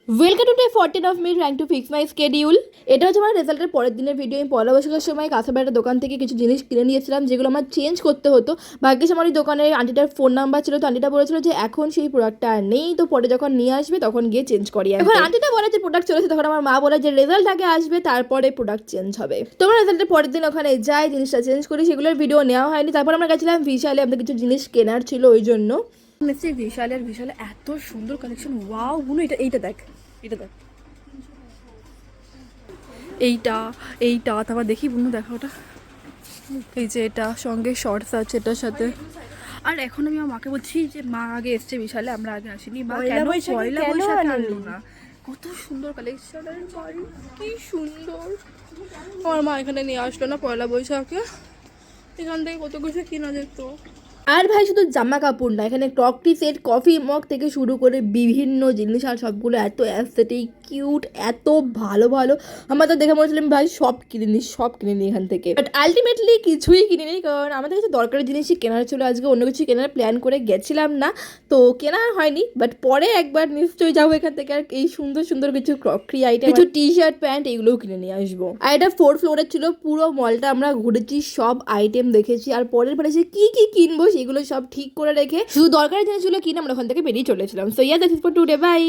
Welcome to day 14 of me trying to fix my schedule. এটা হচ্ছে আমার রেজাল্টের পরের দিনের ভিডিও। আমি পয়লা বৈশাখের সময় কাছাবাড়ির দোকান থেকে কিছু জিনিস কিনে নিয়েছিলাম, যেগুলো আমার চেঞ্জ করতে হতো। ভাগ্যিস আমার ওই দোকানের আন্টিটার ফোন নাম্বার ছিল, তো আন্টিটা বলেছিল যে এখন সেই প্রোডাক্টটা আর নেই, তো পরে যখন নিয়ে আসবে তখন গিয়ে চেঞ্জ করি। এখন আন্টিটা বলে যে প্রোডাক্ট চলেছে, তখন আমার মা বলে যে রেজাল্ট আগে আসবে তারপরে প্রোডাক্ট চেঞ্জ হবে। তোমরা রেজাল্টের পরের দিন ওখানে যাই, জিনিসটা চেঞ্জ করি, সেগুলোর ভিডিও নেওয়া হয়নি। তারপর আমরা গেছিলাম বিশালে, আমাদের কিছু জিনিস কেনার ছিল ওই জন্য। বিশালে এত সুন্দর কালেকশন, ওয়াও গুলো। এইটা দেখ, এটা দেখ, এইটা এইটা তারপর দেখি বুনু, দেখা ওটা, এই যে এটা সঙ্গে শর্টস আছে এটার সাথে। আর এখন আমি আমার মাকে বলছি যে মা আগে এসছে বিশালে, আমরা আগে আসিনি, মা কেন পয়লা বৈশাখে আনলো না? কত সুন্দর কালেকশন, কি সুন্দর। আমার মা এখানে নিয়ে আসলো না পয়লা বৈশাখে, এখান থেকে কত কিছু কিনা যেত। আর ভাই শুধু জামা কাপড় না, এখানে ক্রকরি সেট, কফি মগ থেকে শুরু করে বিভিন্ন জিনিস, আর সবগুলো এত অ্যাস্থেটিক, কিউট, এত ভালো ভালো। আমার তো দেখে মনে হচ্ছিল ভাই সব কিনে নিই এখান থেকে। বাট আলটিমেটলি কিছুই কিনে নিই, কারণ আমাদের কাছে দরকারি জিনিসই কেনার ছিল। আজকে অন্য কিছু কেনার প্ল্যান করে গেছিলাম না, তো কেনা হয়নি। বাট পরে একবার নিশ্চয়ই যাবো এখান থেকে, আর এই সুন্দর সুন্দর কিছু ক্রকরি আইটেম, কিছু টি শার্ট প্যান্ট, এগুলোও কিনে নিয়ে আসবো। আর এটা 4th ফ্লোরে ছিল, পুরো মলটা আমরা ঘুরেছি, সব আইটেম দেখেছি। আর পরের পরে কি কি কিনবো সেগুলো সব ঠিক করে রেখে শুধু দরকারি জিনিসগুলো কিনে আমরা ওখান থেকে বেরিয়ে চলেছিলাম। So yeah, that's it for today, by.